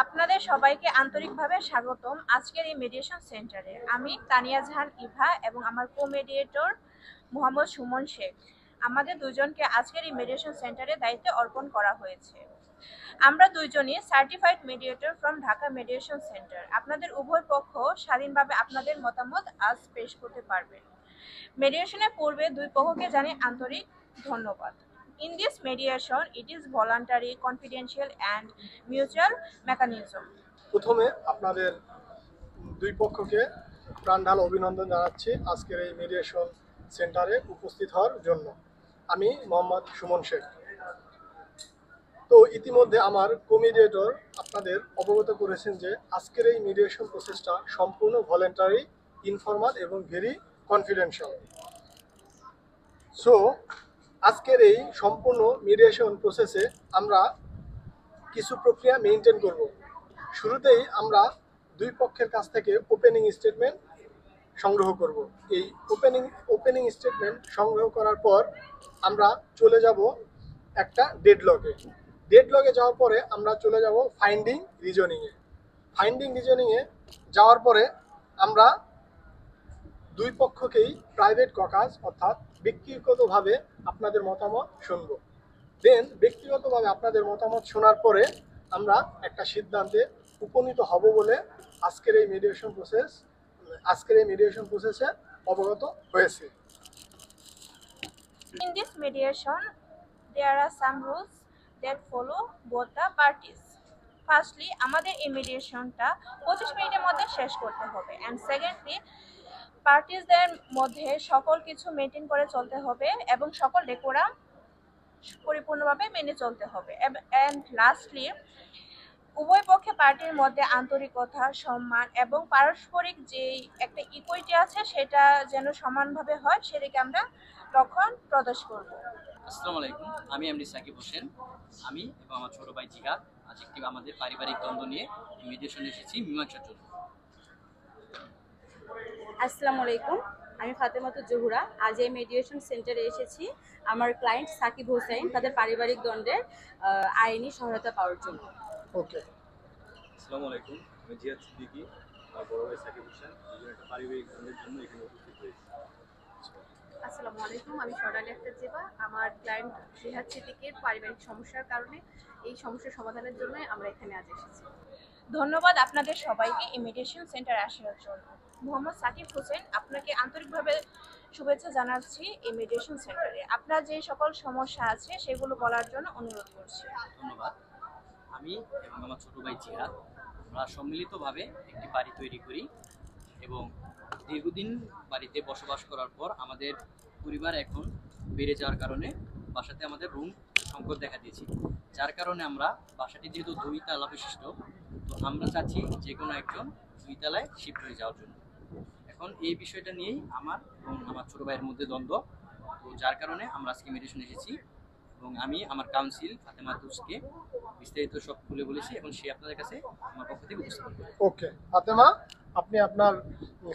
আপনাদের সবাইকে আন্তরিকভাবে স্বাগতম আজকের এই মেডিয়েশন সেন্টারে। আমি তানিয়া জাহান ইভা এবং আমার কো-মেডিয়েটর মোহাম্মদ সুমন শেখ। আমাদের দুজনকে আজকের এই মেডিয়েশন সেন্টারে দায়িত্বে অর্পণ করা হয়েছে। আমরা দুইজনই certified mediator from Dhaka mediation centre. আপনাদের উভয় পক্ষ স্বাধীনভাবে আপনাদের মতামত আজ পেশ করতে পারবেন। মেডিয়েশনের পূর্বে দুই পক্ষকে জানাই আন্তরিক ধন্যবাদ। In this mediation, it is voluntary, confidential, and mutual mechanism. প্রথমে আপনাদের দুই পক্ষকে প্রাণঢাল অভিনন্দন জানাচ্ছি আজকের এই মিডিয়েশন সেন্টারে উপস্থিত হওয়ার জন্য। আমি মোহাম্মদ সুমন শেখ। তো ইতিমধ্যে আমার কো-মিডিয়েটর আপনাদের অবগত করেছেন যে আজকের এই মিডিয়েশন প্রসেসটা সম্পূর্ণ ভলেন্টারি, ইনফর্মাল এবং ভেরি কনফিডেন্সিয়াল। সো আজকের এই সম্পূর্ণ মিডিয়েশন প্রসেসে আমরা কিছু প্রক্রিয়া মেনটেন করব। শুরুতেই আমরা দুই পক্ষের কাছ থেকে ওপেনিং স্টেটমেন্ট সংগ্রহ করব। এই ওপেনিং স্টেটমেন্ট সংগ্রহ করার পর আমরা চলে যাব একটা ডেডলগে যাওয়ার পরে আমরা চলে যাব ফাইন্ডিং রিজনিংয়ে যাওয়ার পরে আমরা দুই পক্ষকেই প্রাইভেট ককাজ অর্থাৎ ব্যক্তিগতভাবে আপনাদের মতামত শুনব। দেন ব্যক্তিগতভাবে আপনাদের মতামত শোনার পরে আমরা একটা সিদ্ধান্তে উপনীত হব বলে আজকের এই মিডিয়েশন প্রসেসে অবগত হয়েছে। In this mediation, there are some rules that follow both the parties. Firstly, আমাদের এই মিডিয়েশনটা 25 মিনিটের মধ্যে শেষ করতে হবে, and secondly, পার্টিসদের মধ্যে সকল কিছু মেনটেন করে চলতে হবে এবং সকল ডেকোরাম পরিপূর্ণভাবে মেনে চলতে হবে। and lastly, উভয় পক্ষে পার্টির মধ্যে আন্তরিকতা, সম্মান এবং পারস্পরিক যে একটা ইকুইটি আছে সেটা যেন সমানভাবে হয় সেদিকে আমরা তখন প্রদর্শ করব। আসসালামু আলাইকুম, আমি এমডি সাকিব হোসেন। আমি এবং আমার ছোট ভাই জিহাদ আজ একটি আমাদের পারিবারিক দ্বন্দ্ব নিয়ে মিডিয়েশনে এসেছি মীমাংসার জন্য। আসসালামু আলাইকুম, আমি ফাতেমাতু জহুরা। আজ এই মেডিয়েশন সেন্টারে এসেছি আমার ক্লায়েন্ট সাকিব হোসেন তাদের পারিবারিক দ্বন্দ্বের আইনি সহায়তা পাওয়ার জন্য। ওকে। আসসালামু আলাইকুম, আমি জিহাদ সিদ্দিকী, আমার বড় ভাই সাকিব হোসেন দুজন একটা পারিবারিক দ্বন্দ্বের জন্য এখানে উপস্থিত হয়েছি। আসসালামু আলাইকুম, আমি সরালি আক্তার জেবা। আমার ক্লায়েন্ট জিহাদ সিদ্দিকীর পারিবারিক সমস্যার কারণে এই সমস্যার সমাধানের জন্য আমরা এখানে আজ এসেছি। ধন্যবাদ আপনাদের সবাইকে এই মেডিয়েশন সেন্টারে আসার জন্য। মোহাম্মদ সাকিব হোসেন, আপনাকে আন্তরিকভাবে শুভেচ্ছা জানাচ্ছি এই মেডিয়েশন সেন্টারে। আপনার যে সকল সমস্যা আছে সেগুলো বলার জন্য অনুরোধ করছি। ধন্যবাদ। আমি এবং আমার ছোট ভাই জিহাদ আমরা সম্মিলিতভাবে একটি বাড়ি তৈরি করি এবং দীর্ঘদিন বাড়িতে বসবাস করার পর আমাদের পরিবার এখন বেড়ে যাওয়ার কারণে বাসাতে আমাদের রুম সংকট দেখা দিয়েছে, যার কারণে আমরা বাসাটি যেহেতু 2 তলা বিশিষ্ট, তো আমরা চাচ্ছি যে কোনো একজন 2 তলায় শিফট হয়ে যাওয়ার জন্য। এখন এই বিষয়টা নিয়েই আমার এবং আমার ছোট ভাইয়ের মধ্যে দ্বন্দ্ব, তো যার কারণে আমরা আজকে মেডিয়েশন এসেছি এবং আমি আমার কাউন্সিল ফাতেমা তুসকে বিস্তারিত সব খুলে বলেছি এবং সে আপনাদের কাছে আমার পক্ষ থেকে উপস্থাপন করবে। ওকে ফাতেমা, আপনি আপনার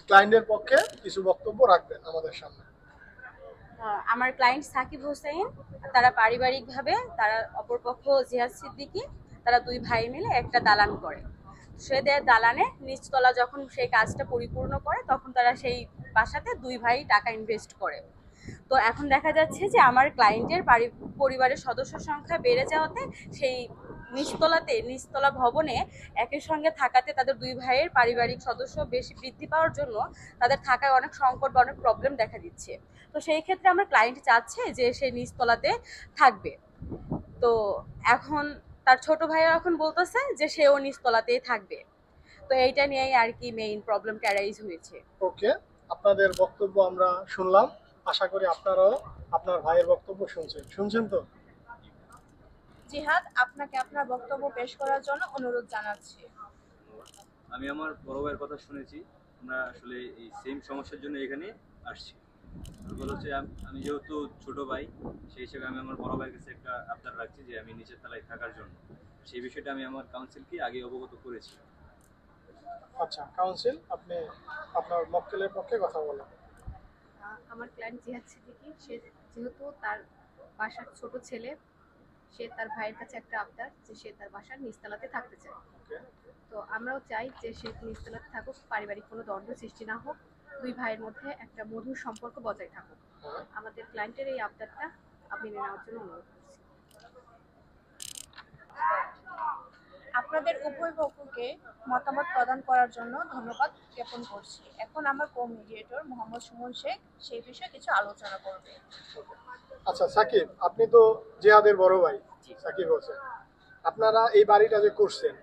ক্লায়েন্টের পক্ষে কিছু বক্তব্য রাখবেন আমাদের সামনে। আমার ক্লায়েন্ট সাকিব হোসেন তারা পারিবারিকভাবে তারা অপরপক্ষ জিহাদ সিদ্দিকী তারা দুই ভাই মিলে একটা দালান করে। সে দালানে নিচতলা যখন সেই কাজটা পরিপূর্ণ করে তখন তারা সেই বাসাতে দুই ভাই টাকা ইনভেস্ট করে। তো এখন দেখা যাচ্ছে যে আমার ক্লায়েন্টের পরিবারের সদস্য সংখ্যা বেড়ে যাওয়াতে সেই নিচতলা ভবনে একই সঙ্গে থাকাতে তাদের দুই ভাইয়ের পারিবারিক সদস্য বেশি বৃদ্ধি পাওয়ার জন্য তাদের থাকায় অনেক সংকট বা অনেক প্রবলেম দেখা দিচ্ছে। তো সেই ক্ষেত্রে আমার ক্লায়েন্ট চাচ্ছে যে সে নিচতলাতে থাকবে। তো এখন তার ছোট ভাইয়া এখন বলতেছে যে সেও নিচতলাতেই থাকবে। তো এইটা নিয়েই আর কি মেইন প্রবলেমটা অ্যারাইজ হয়েছে। ওকে, আপনাদের বক্তব্য আমরা শুনলাম। আশা করি আপনারাও আপনার ভাইয়ের বক্তব্য শুনছেন তো? জিহাদ, আপনাকে আপনার বক্তব্য পেশ করার জন্য অনুরোধ জানাচ্ছি। আমি আমার বড় ভাইয়ের কথা শুনেছি, আমরা আসলে এই সেম সমস্যার জন্য এখানে আসছি। তারপর হচ্ছে আমি যেহেতু ছোট ভাই, সেই হিসেবে আমি আমার বড় ভাইয়ের কাছে একটা আবদার রাখছি যে আমি নিচের তলায় থাকার জন্য। সেই বিষয়টা আমি আমার কাউন্সিলকে আগে অবগত করেছি। আচ্ছা কাউন্সিল, আপনি আপনার মক্কেলের পক্ষে কথা বলেন। আমার ক্লায়েন্ট জিহাদ সিদ্দিকী, সে যেহেতু তার বাসার ছোট ছেলে সে তার ভাইয়ের কাছে একটা আবদার যে সে তার বাসার নিচতলাতে থাকতে চায়। ওকে। তো আমরাও চাই যে সে নিচতলাতে থাকুক, পারিবারিক কোনো দ্বন্দ্ব সৃষ্টি না হোক, দুই ভাইয়ের মধ্যে একটা মধুর সম্পর্ক বজায় থাকুক। হ্যাঁ। আমাদের ক্লায়েন্টের এই আবদারটা মেনে নেওয়ার জন্য অনুরোধ করছি। আপনাদের উভয় পক্ষকে মতামত প্রদান করার জন্য ধন্যবাদ জ্ঞাপন করছি। এখন আমার কো-মিডিয়েটর মোহাম্মদ সুমন শেখ সেই বিষয়ে কিছু আলোচনা করবে। আচ্ছা সাকিব, আপনি তো জিহাদের বড় ভাই জি। সাকিব হোসেন, আপনারা এই বাড়িটা যে করছেন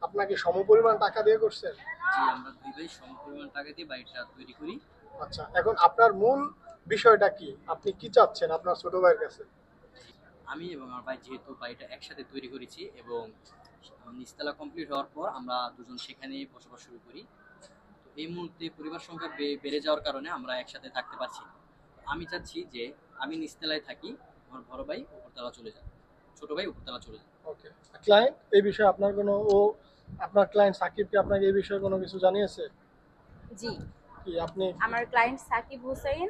আপনাকে সমপরিমাণ টাকা দিয়ে করছেন? জি, আমরা দুই ভাই সমপরিমাণ টাকা দিয়ে বাড়িটা তৈরি করি। আচ্ছা, এখন আপনার মূল বিষয়টা কি? আপনি কি চাচ্ছেন আপনার ছোট ভাইয়ের কাছে? আমি এবং আমার ভাই যেহেতু বাড়িটা একসাথে তৈরি করেছি এবং নিচতলা কমপ্লিট হওয়ার পর আমরা দুজন সেখানে বসবাস শুরু করি। তো এই মুহূর্তে পরিবার সংখ্যা বেড়ে যাওয়ার কারণে আমরা একসাথে থাকতে পারছি না। আমি চাচ্ছি যে আমি নিচতলায় থাকি, আমার বড় ভাই উপরতলা চলে যান, ছোট ভাই উপরতলা চলে যান। ওকে। ক্লায়েন্ট এই বিষয়ে আপনার কোনো আপনার ক্লায়েন্ট সাকিব কি আপনাকে এই বিষয়ে কোনো কিছু জানিয়েছে? জি, কি আপনি আমার ক্লায়েন্ট সাকিব হোসেন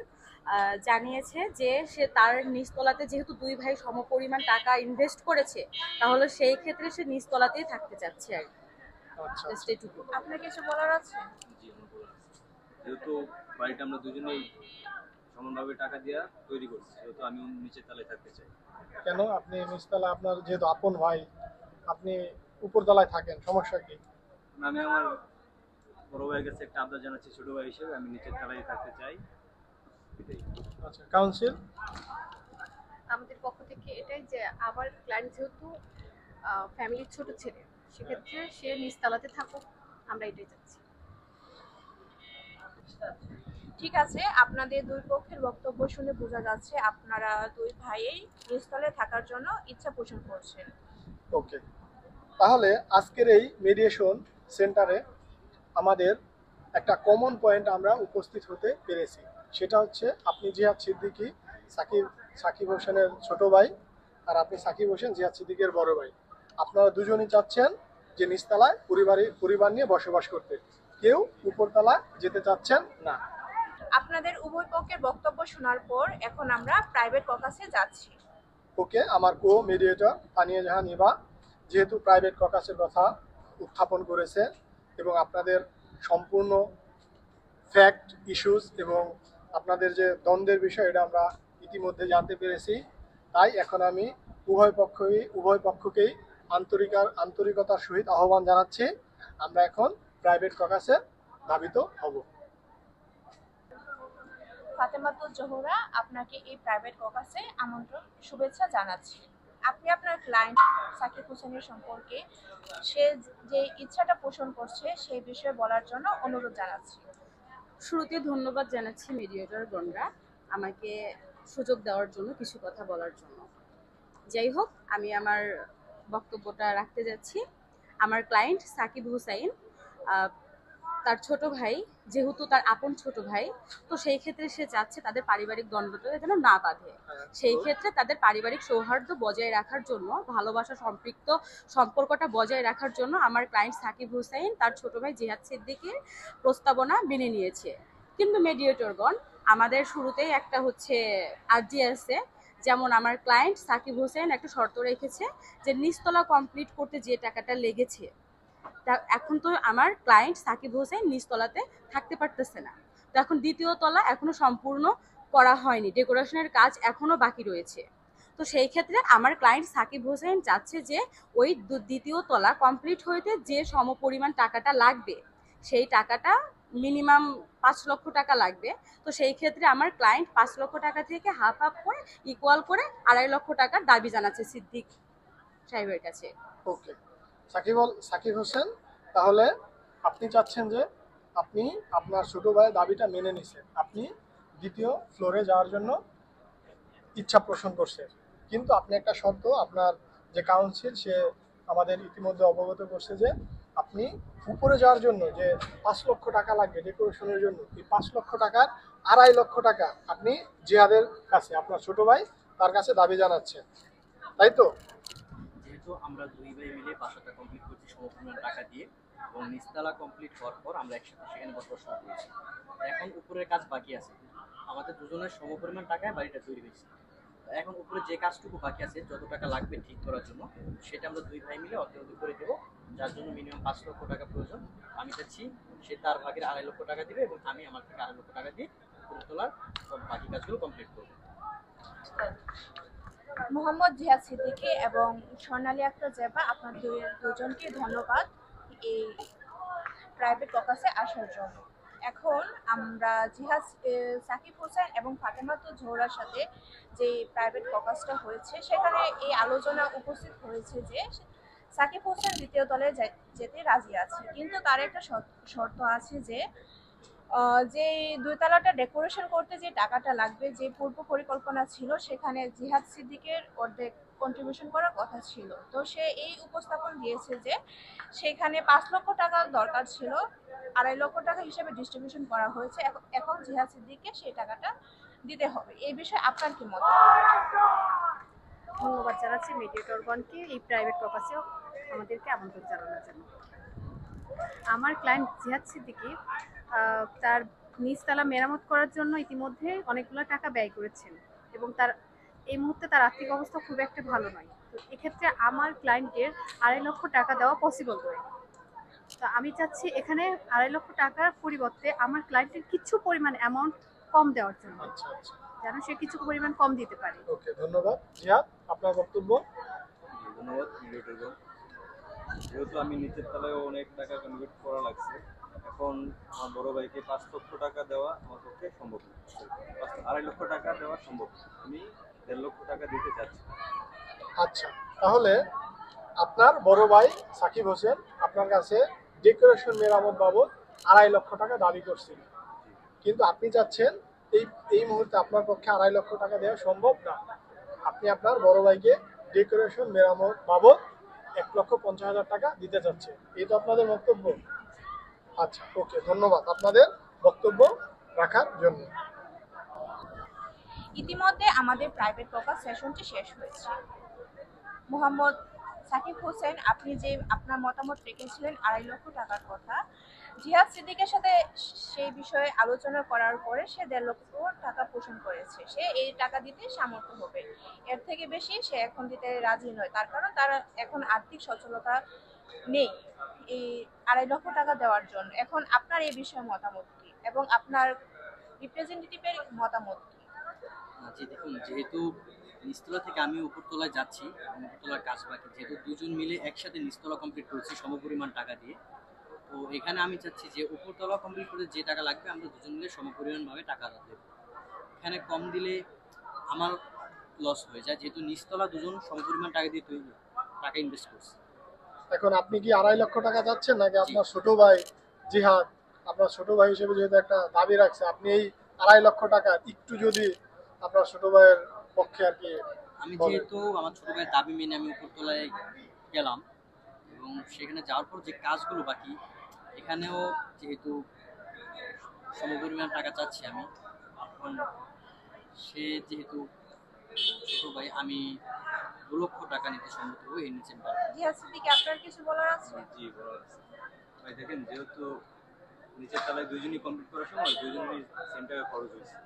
জানিয়েছে যে সে তার নিচতলাতে যেহেতু দুই ভাই সমপরিমাণ টাকা ইনভেস্ট করেছে, তাহলে সেই ক্ষেত্রে সে নিচতলাতেই থাকতে চাচ্ছে আর কি। আচ্ছা জাস্ট এটুকু। আপনার কিছু বলার আছে? জি, আমার বলার আছে। যেহেতু বাড়িটা আমরা দুজনেই সমানভাবে টাকা দিয়ে তৈরি করছি, সেহেতু আমি নিচের তলায় থাকতে চাই। কেন আপনি নিচতলা, আপনার যেহেতু আপন ভাই আপনি উপরতলায় থাকেন, সমস্যা কি? আমি আমার বড় ভাইয়ের কাছে একটা আবদার জানাচ্ছি, ছোট ভাই হিসেবে আমি নিচের তলায় থাকতে চাই, এটাই। আচ্ছা, কাউন্সিল? আমাদের পক্ষ থেকে এটাই যে আমার ক্লায়েন্ট যেহেতু ফ্যামিলির ছোট ছেলে, সেক্ষেত্রে সে নিচতলাতে থাকুক, আমরা এটাই চাচ্ছি। ঠিক আছে, আপনাদের দুই পক্ষের বক্তব্য শুনে বোঝা যাচ্ছে আপনারা দুই ভাইয়েই নিচতলে থাকার জন্য ইচ্ছা পোষণ করছেন। ওকে, তাহলে আজকের এই মেডিয়েশন সেন্টারে আমাদের একটা কমন পয়েন্ট আমরা উপস্থিত হতে পেরেছি। সেটা হচ্ছে আপনি জিহাদ সিদ্দিকী সাকিব হোসেনের ছোট ভাই, আর আপনি সাকিব হোসেন জিহাদ সিদ্দিকের বড় ভাই। আপনারা দুজনই চাচ্ছেন যে নিচতলায় পরিবার নিয়ে বসবাস করতে, কেউ উপরতলা যেতে চাচ্ছেন না। আপনাদের উভয় পক্ষের বক্তব্য শোনার পর এখন আমরা প্রাইভেট ককাসে যাচ্ছি। ওকে, আমার কো মিডিয়েটর তানিয়া জাহান ইভা যেহেতু প্রাইভেট ককাসের কথা উত্থাপন করেছে এবং আপনাদের সম্পূর্ণ ফ্যাক্ট, ইস্যুস এবং আপনাদের যে দ্বন্দ্বের বিষয় এটা আমরা ইতিমধ্যে জানতে পেরেছি, তাই এখন আমি উভয় পক্ষকেই আন্তরিকতার সহিত আহ্বান জানাচ্ছি, আমরা এখন প্রাইভেট ককাসে ধাবিত হব। ফাতেমাতুল জোহরা আপনাকে এই প্রাইভেট ককাসে আমন্ত্রণ, শুভেচ্ছা জানাচ্ছি। আপনি আপনার ক্লায়েন্ট সাকিব হোসেনের সম্পর্কে সে যে ইচ্ছাটা পোষণ করছে সেই বিষয়ে বলার জন্য অনুরোধ জানাচ্ছি। শুরুতে ধন্যবাদ জানাচ্ছি মিডিয়েটর গণরা আমাকে সুযোগ দেওয়ার জন্য, কিছু কথা বলার জন্য। যাই হোক, আমি আমার বক্তব্যটা রাখতে যাচ্ছি। আমার ক্লায়েন্ট সাকিব হোসাইন তার ছোট ভাই, যেহেতু তার আপন ছোট ভাই, তো সেই ক্ষেত্রে সে চাচ্ছে তাদের পারিবারিক দ্বন্দ্বটা যেন না বাঁধে। সেই ক্ষেত্রে তাদের পারিবারিক সৌহার্দ্য বজায় রাখার জন্য, ভালোবাসা সম্পৃক্ত সম্পর্কটা বজায় রাখার জন্য আমার ক্লায়েন্ট সাকিব হোসাইন তার ছোট ভাই জিহাদ সিদ্দিকীর প্রস্তাবনা মেনে নিয়েছে। কিন্তু মিডিয়েটরগণ, আমাদের শুরুতেই একটা হচ্ছে আর্জি আছে, যেমন আমার ক্লায়েন্ট সাকিব হোসেন একটা শর্ত রেখেছে যে নিচতলা কমপ্লিট করতে যে টাকাটা লেগেছে, তা এখন তো আমার ক্লায়েন্ট সাকিব হোসেন নিচতলাতে থাকতে পারতেছে না। তো এখন দ্বিতীয় তলা এখনো সম্পূর্ণ করা হয়নি, ডেকোরেশনের কাজ এখনো বাকি রয়েছে। তো সেই ক্ষেত্রে আমার ক্লায়েন্ট সাকিব হোসেন চাচ্ছে যে ওই দ্বিতীয় তলা কমপ্লিট হইতে যে সমপরিমাণ টাকাটা লাগবে, সেই টাকাটা মিনিমাম 5 লক্ষ টাকা লাগবে। তো সেই ক্ষেত্রে আমার ক্লায়েন্ট 5 লক্ষ টাকা থেকে হাফ করে ইকুয়াল করে 2.5 লক্ষ টাকার দাবি জানাচ্ছে সিদ্দিক সাহেবের কাছে। ওকে, সাকিব হোসেন, তাহলে আপনি চাচ্ছেন যে আপনি আপনার ছোট ভাইয়ের দাবিটা মেনে নিছেন, আপনি দ্বিতীয় ফ্লোরে যাওয়ার জন্য ইচ্ছা পোষণ করছেন, কিন্তু আপনি একটা শর্ত, আপনার যে কাউন্সিল সে আমাদের ইতিমধ্যে অবগত করছে যে আপনি উপরে যাওয়ার জন্য যে 5 লক্ষ টাকা লাগবে ডেকোরেশনের জন্য, এই 5 লক্ষ টাকার 2.5 লক্ষ টাকা আপনি জিহাদের কাছে, আপনার ছোট ভাই তার কাছে দাবি জানাচ্ছেন, তাই তো? যেহেতু আমরা দুই ভাই মিলে বাসাটা কমপ্লিট করছি সমপরিমাণ টাকা দিয়ে এবং নিচতলা কমপ্লিট হওয়ার পর আমরা একসাথে সেখানে বসবাস শুরু করেছি। এখন উপরের কাজ বাকি আছে, আমাদের দুজনের সমপরিমাণ টাকায় বাড়িটা তৈরি হয়েছে। এখন উপরে যে কাজটুকু বাকি আছে, যত টাকা লাগবে ঠিক করার জন্য, সেটা আমরা দুই ভাই মিলে অর্ধেক অর্ধেক করে দেবো, যার জন্য মিনিমাম 5 লক্ষ টাকা প্রয়োজন। আমি চাচ্ছি সে তার ভাগের 2.5 লক্ষ টাকা দিবে এবং আমি আমার থেকে 2.5 লক্ষ টাকা দিয়ে উপরে তোলার সব বাকি কাজগুলো কমপ্লিট করবো। মোহাম্মদ জিহাদ সিদ্দিকী এবং স্বর্ণালী আক্তার জেবা, আপনার দুজনকে ধন্যবাদ এই প্রাইভেট ককাসে আসার জন্য। এখন আমরা জিহাদ সাকিব হোসেন এবং ফাতেমাতুল জোহরার সাথে যে প্রাইভেট ককাসটা হয়েছে সেখানে এই আলোচনা উপস্থিত হয়েছে যে সাকিব হোসেন দ্বিতীয় দলে যেতে রাজি আছে, কিন্তু তার একটা শর্ত আছে যে যে দুইতলাটা ডেকোরেশন করতে যে টাকাটা লাগবে, যে পূর্ব পরিকল্পনা ছিল সেখানে জিহাদ সিদ্দিকের অর্ধেক কন্ট্রিবিউশন করার কথা ছিল। তো সে এই উপস্থাপন দিয়েছে যে সেখানে 5 লক্ষ টাকা দরকার ছিল, 2.5 লক্ষ টাকা হিসেবে ডিস্ট্রিবিউশন করা হয়েছে। এখন জিহাদ সিদ্দিককে সেই টাকাটা দিতে হবে। এই বিষয়ে আপনার কি মত? ধন্যবাদ জানাচ্ছি মিডিয়েটরগণকে এই প্রাইভেট ককাসে আমাদেরকে আমন্ত্রণ জানানোর জন্য। আমার ক্লায়েন্ট জিহাদ সিদ্দিকী তার নিচতলা মেরামত করার জন্য ইতিমধ্যে অনেকগুলো টাকা ব্যয় করেছেন এবং তার এই মুহূর্তে তার আর্থিক অবস্থা খুব একটা ভালো নয়। তো এক্ষেত্রে আমার ক্লায়েন্টের 2.5 লক্ষ টাকা দেওয়া পসিবল নয়। তো আমি চাচ্ছি এখানে 2.5 লক্ষ টাকার পরিবর্তে আমার ক্লায়েন্টের কিছু পরিমাণ অ্যামাউন্ট কম দেওয়ার জন্য, আচ্ছা আচ্ছা, যেন সে কিছু পরিমাণ কম দিতে পারে। ওকে, ধন্যবাদ। জিহাদ, আপনার বক্তব্য। ধন্যবাদ মিডিয়েটরগণ। যেহেতু আমি নিচের তলায় অনেক টাকা কনভার্ট করা লাগছে, এখন আমার বড় ভাইকে 5 লক্ষ টাকা দেওয়া আমার পক্ষে সম্ভব না। 2.5 লক্ষ টাকা দেওয়া সম্ভব না। আমি 1.5 লক্ষ টাকা দিতে চাচ্ছি। আচ্ছা, তাহলে আপনার বড় ভাই সাকিব হোসেন আপনার কাছে ডেকোরেশন মেরামত বাবদ 2.5 লক্ষ টাকা দাবি করছিল, কিন্তু আপনি চাচ্ছেন এই মুহূর্তে আপনার পক্ষে 2.5 লক্ষ টাকা দেওয়া সম্ভব না। আপনি আপনার বড় ভাইকে ডেকোরেশন মেরামত বাবদ 1,50,000 টাকা দিতে চাচ্ছেন। এই তো আপনাদের বক্তব্য? আচ্ছা, ওকে, ধন্যবাদ আপনাদের বক্তব্য রাখার জন্য। ইতিমধ্যে আমাদের প্রাইভেট ককাস সেশনটি শেষ হয়েছে। মোহাম্মদ সাকিব হোসেন, আপনি যে আপনার মতামত রেখেছিলেন 2.5 লক্ষ টাকার কথা, জিহাদ সিদ্দিকের সাথে সেই বিষয়ে আলোচনা করার পরে সে 1.5 লক্ষ টাকা পোষণ করেছে। সে এই টাকা দিতে সামর্থ্য হবে, এর থেকে বেশি সে এখন দিতে রাজি নয়। তার কারণ তার এখন আর্থিক সচ্ছলতা নেই এই 2.5 লক্ষ টাকা দেওয়ার জন্য। এখন আপনার এই বিষয়ে মতামত কি এবং আপনার রিপ্রেজেন্টেটিভের মতামত কি? জি দেখুন, যেহেতু নিচতলা থেকে আমি উপরতলায় যাচ্ছি এবং উপরতলার কাজ বাকি, যেহেতু দুজন মিলে একসাথে নিচতলা কমপ্লিট করছি সমপরিমাণ টাকা দিয়ে, তো এখানে আমি চাচ্ছি যে উপরতলা কমপ্লিট করতে যে টাকা লাগবে আমরা দুজন মিলে সমপরিমাণভাবে টাকা দেবো। এখানে কম দিলে আমার লস হয়ে যায়, যেহেতু নিচতলা দুজন সমপরিমাণ টাকা দিয়ে তৈরি টাকা ইনভেস্ট করছি। এখন আপনি কি 2.5 লক্ষ টাকা যাচ্ছেন, নাকি আপনার ছোট ভাই জিহাদ আপনার ছোট ভাই হিসেবে যেহেতু একটা দাবি রাখছে, আপনি এই 2.5 লক্ষ টাকা একটু যদি আপনার ছোট ভাইয়ের পক্ষে আর কি আমি বলেন? যেহেতু আমার ছোট ভাইয়ের দাবি মেনে আমি উপরতলায় গেলাম এবং সেখানে যাওয়ার পর যে কাজগুলো বাকি, এখানেও যেহেতু সমপরিমাণ টাকা চাচ্ছি আমি, এখন সে যেহেতু ছোট ভাই, আমি 2 লক্ষ টাকা নিতে সম্মত হবো এর নিচে পারবো না। জিহাদ সিদ্দিকী, আপনার কিছু বলার আছে? জি, বড় আছে। ভাই দেখেন, যেহেতু নিচের তলায় দুজনই কমপ্লিট করার সময় দুজনেরই সেম টাকা খরচ হয়েছে।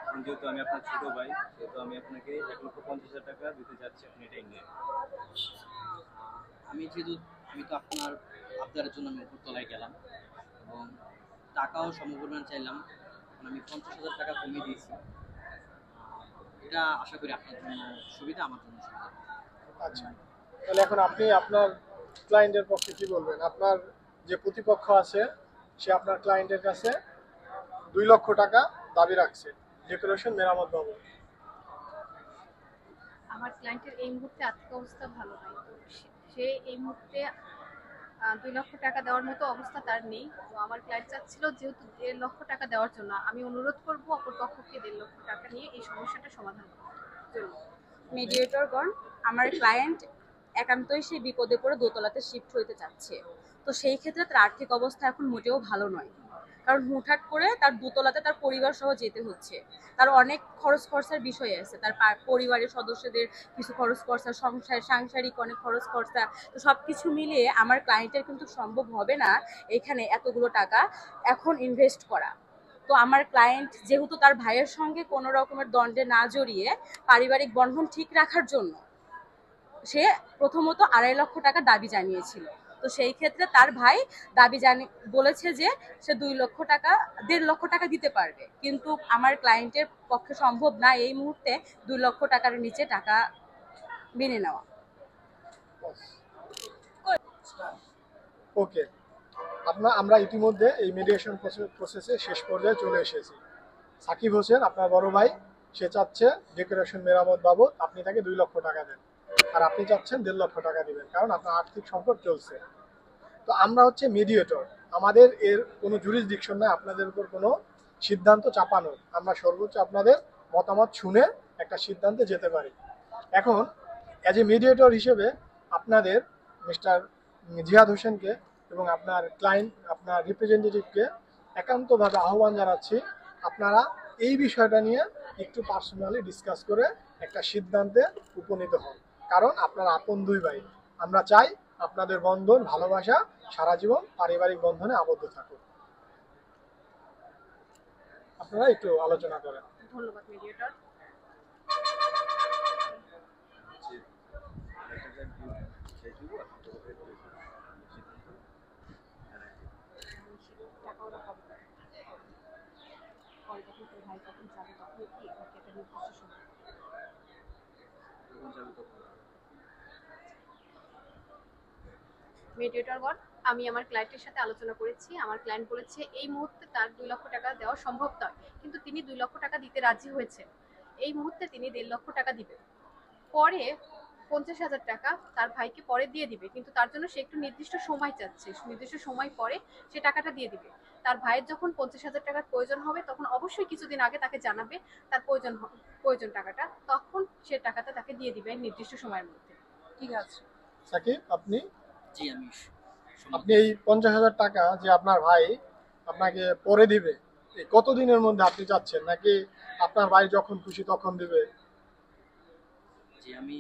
এখন যেহেতু আমি আপনার ছোট ভাই, সেহেতু আমি আপনাকে 1,50,000 টাকা দিতে যাচ্ছি, আপনি এটাই নেন। আমি তো আপনার আবদারের জন্য আমি উপরতলায় গেলাম এবং টাকাও সমপরিমাণ চাইলাম, এখন আমি 50,000 টাকা কমিয়ে দিয়েছি। এটা আশা করি আপনার জন্য সুবিধা, আমার জন্য সুবিধা। আচ্ছা, তাহলে এখন আপনি আপনার ক্লায়েন্টের পক্ষে কি বলবেন? আপনার যে প্রতিপক্ষ আছে সে আপনার ক্লায়েন্টের কাছে 2 লক্ষ টাকা দাবি রাখছে ডেকোরেশন মেরামত বাবদ। আমার ক্লায়েন্টের এই মুহূর্তে আর্থিক অবস্থা ভালো নয়, তো সে এই মুহূর্তে 2 লক্ষ টাকা দেওয়ার মতো অবস্থা তার নেই। তো আমার ক্লায়েন্ট চাচ্ছিল যেহেতু 1.5 লক্ষ টাকা দেওয়ার জন্য, আমি অনুরোধ করব অপর পক্ষকে 1.5 লক্ষ টাকা নিয়ে এই সমস্যাটা সমাধান করার জন্য। মিডিয়েটরগণ, আমার ক্লায়েন্ট একান্তই সেই বিপদে পড়ে দোতলাতে শিফট হইতে চাচ্ছে। তো সেই ক্ষেত্রে তার আর্থিক অবস্থা এখন মোটেও ভালো নয়, কারণ হুটহাট করে তার দোতলাতে তার পরিবার সহ যেতে হচ্ছে। তার অনেক খরচ খরচার বিষয় আছে, তার পরিবারের সদস্যদের কিছু খরচ খরচা, সাংসারিক অনেক খরচ খরচা। তো সবকিছু মিলিয়ে আমার ক্লায়েন্টের কিন্তু সম্ভব হবে না এখানে এতগুলো টাকা এখন ইনভেস্ট করা। তো আমার ক্লায়েন্ট যেহেতু তার ভাইয়ের সঙ্গে কোনো রকমের দ্বন্দ্বে না জড়িয়ে পারিবারিক বন্ধন ঠিক রাখার জন্য সে প্রথমত 2.5 লক্ষ টাকা দাবি জানিয়েছিল। তো সেই ক্ষেত্রে তার ভাই বলেছে যে সে 2 লক্ষ টাকা 1.5 লক্ষ টাকা দিতে পারবে, কিন্তু আমার ক্লায়েন্টের পক্ষে সম্ভব না এই মুহূর্তে 2 লক্ষ টাকার নিচে টাকা মেনে নেওয়া। ওকে, আমরা ইতিমধ্যে এই মিডিয়েশন প্রসেসে শেষ পর্যায়ে চলে এসেছি। সাকিব হোসেন আপনার বড় ভাই, সে চাচ্ছে ডেকোরেশন মেরামত বাবদ আপনি তাকে 2 লক্ষ টাকা দেন, আর আপনি চাচ্ছেন 1.5 লক্ষ টাকা দিবেন, কারণ আপনার আর্থিক সংকট চলছে। তো আমরা হচ্ছে মিডিয়েটর, আমাদের এর কোনো জুরিসডিকশন নাই আপনাদের উপর কোনো সিদ্ধান্ত চাপানোর। আমরা সর্বোচ্চ আপনাদের মতামত শুনে একটা সিদ্ধান্তে যেতে পারি। এখন অ্যাজ এ মিডিয়েটর হিসেবে আপনাদের মিস্টার জিহাদ হোসেনকে এবং আপনার ক্লায়েন্ট, আপনার রিপ্রেজেন্টেটিভকে একান্তভাবে আহ্বান জানাচ্ছি, আপনারা এই বিষয়টা নিয়ে একটু পার্সোনালি ডিসকাস করে একটা সিদ্ধান্তে উপনীত হন, কারণ আপনারা আপন 2 ভাই। আমরা চাই আপনাদের বন্ধন, ভালোবাসা সারা জীবন পারিবারিক বন্ধনে আবদ্ধ থাকুক। আপনারা একটু আলোচনা করেন। ধন্যবাদ মিডিয়েটর। মিডিয়েটরগণ, আমি আমার ক্লায়েন্টের সাথে আলোচনা করেছি। আমার ক্লায়েন্ট বলেছে এই মুহূর্তে তার 2 লক্ষ টাকা দেওয়া সম্ভব নয়, কিন্তু তিনি 2 লক্ষ টাকা দিতে রাজি হয়েছে। এই মুহূর্তে তিনি 1.5 লক্ষ টাকা দিবেন, পরে 50,000 টাকা তার ভাইকে পরে দিয়ে দিবে, কিন্তু তার জন্য সে একটু নির্দিষ্ট সময় চাচ্ছে। নির্দিষ্ট সময় পরে সে টাকাটা দিয়ে দিবে। তার ভাইয়ের যখন 50,000 টাকার প্রয়োজন হবে তখন অবশ্যই কিছুদিন আগে তাকে জানাবে তার প্রয়োজন টাকাটা, তখন সে টাকাটা তাকে দিয়ে দিবে নির্দিষ্ট সময়ের মধ্যে। ঠিক আছে সাকিব, আপনি জি আমি আপনি এই 50,000 টাকা যে আপনার ভাই আপনাকে পরে দিবে, এই কতদিনের মধ্যে আপনি চাচ্ছেন, নাকি আপনার ভাই যখন খুশি তখন দিবে? জি আমি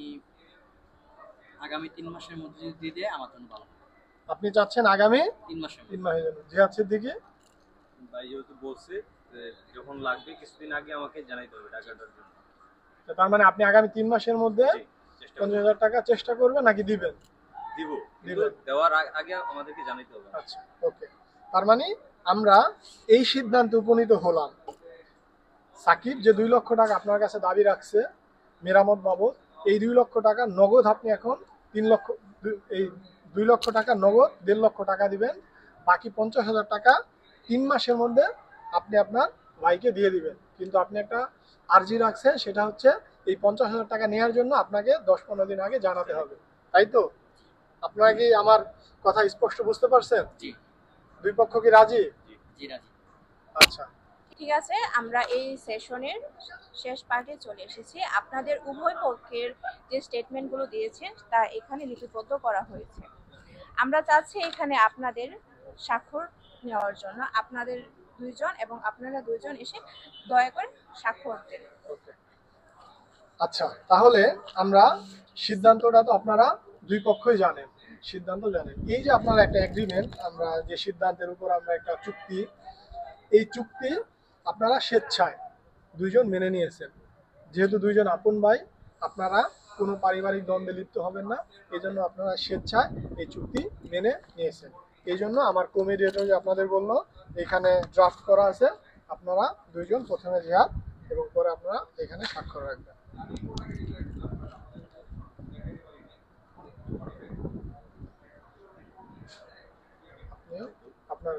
আগামী 3 মাসের মধ্যে যদি দিয়ে দেয় আমার জন্য ভালো হবে। আপনি চাচ্ছেন আগামী 3 মাসের 3 মধ্যে। মাসের জন্য। জিহাদ সিদ্দিকী, ভাই যেহেতু বলছে যে যখন লাগবে কিছুদিন আগে আমাকে জানাইতে হবে টাকাটার জন্য। তো তার মানে আপনি আগামী 3 মাসের মধ্যে জি, চেষ্টা করব। 50,000 টাকা চেষ্টা করবেন নাকি দিবেন? দিব, কিন্তু দিবেন। দেওয়ার আগে আমাদেরকে জানাইতে হবে। আচ্ছা, ওকে। তার মানে আমরা এই সিদ্ধান্তে উপনীত হলাম, সাকিব যে 2 লক্ষ টাকা আপনার কাছে দাবি রাখছে মেরামত বাবদ, এই 2 লক্ষ টাকা নগদ আপনি এখন 3 লক্ষ, এই 2 লক্ষ টাকা নগদ 1.5 লক্ষ টাকা দিবেন, বাকি 50,000 টাকা 3 মাসের মধ্যে আপনি আপনার ভাইকে দিয়ে দিবেন। কিন্তু আপনি একটা আর্জি রাখছেন, সেটা হচ্ছে এই 50,000 টাকা নেওয়ার জন্য আপনাকে 10-15 দিন আগে জানাতে হবে, তাই তো? আপনারা কি আমার কথা স্পষ্ট বুঝতে পারছেন? জি 2 পক্ষ কি রাজি? জি রাজি। আচ্ছা, ঠিক আছে, আমরা এই সেশনের শেষ পার্টে চলে এসেছি। আপনাদের উভয় পক্ষের যে স্টেটমেন্টগুলো দিয়েছেন তা এখানে লিপিবদ্ধ করা হয়েছে। আমরা চাচ্ছি এখানে আপনাদের স্বাক্ষর নেওয়ার জন্য, আপনাদের 2 জন এবং আপনারা 2 জন এসে দয়া করে স্বাক্ষর দেন। ওকে। আচ্ছা, তাহলে আমরা সিদ্ধান্তটা তো আপনারা 2 পক্ষই জানেন, সিদ্ধান্ত জানেন। এই যে আপনারা একটা এগ্রিমেন্ট, আমরা যে সিদ্ধান্তের উপর আমরা একটা চুক্তি, এই চুক্তি আপনারা স্বেচ্ছায় 2 জন মেনে নিয়েছেন। যেহেতু 2 জন আপন ভাই, আপনারা কোনো পারিবারিক দ্বন্দ্বে লিপ্ত হবেন না, এই জন্য আপনারা স্বেচ্ছায় এই চুক্তি মেনে নিয়েছেন। এই জন্য আমার কমিডিয়েটর যে আপনাদের বললো এখানে ড্রাফট করা আছে, আপনারা 2 জন প্রথমে জিহাদ এবং পরে আপনারা এখানে স্বাক্ষর রাখবেন। আপনিও আপনার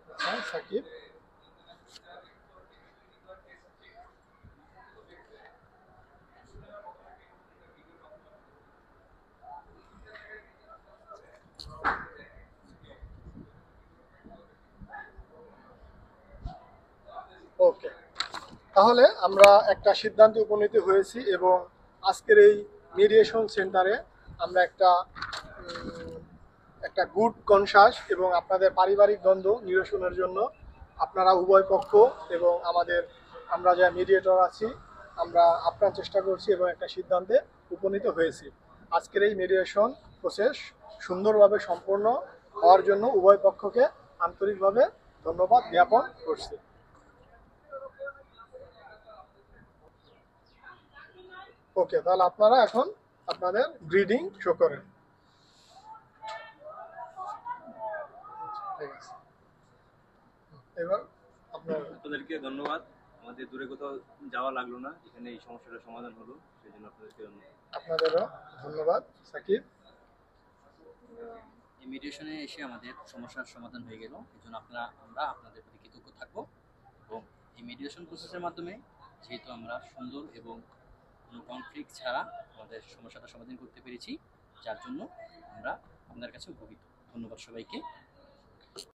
আচ্ছা সাকিব, ওকে। তাহলে আমরা একটা সিদ্ধান্তে উপনীত হয়েছি এবং আজকের এই মিডিয়েশন সেন্টারে আমরা একটা গুড কনসাস এবং আপনাদের পারিবারিক দ্বন্দ্ব নিরসনের জন্য আপনারা উভয় পক্ষ এবং আমরা যা মিডিয়েটর আছি, আমরা আপনার চেষ্টা করছি এবং একটা সিদ্ধান্তে উপনীত হয়েছি। আজকের এই মিডিয়েশন প্রসেস সুন্দরভাবে সম্পন্ন হওয়ার জন্য উভয় পক্ষকে আন্তরিকভাবে ধন্যবাদ জ্ঞাপন করছি। ওকে, তাহলে আপনারা এখন আপনাদের গ্রিডিং শো করেন। ঠিক আছে, এবার আপনার আপনাদেরকে ধন্যবাদ। আমাদের দূরে কোথাও যাওয়া লাগলো না, এখানে এই সমস্যাটার সমাধান হলো, সেই জন্য আপনাদেরকে ধন্যবাদ। আপনাদেরও ধন্যবাদ। সাকিব, এই মিডিয়েশনে এসে আমাদের সমস্যার সমাধান হয়ে গেল, এই জন্য আমরা আপনাদের প্রতি কৃতজ্ঞ থাকবো। এবং এই মিডিয়েশন প্রসেসের মাধ্যমে যেহেতু আমরা সুন্দর এবং কোনো কনফ্লিক্ট ছাড়া আমাদের সমস্যাটা সমাধান করতে পেরেছি, যার জন্য আমরা আপনার কাছে উপকৃত। ধন্যবাদ সবাইকে।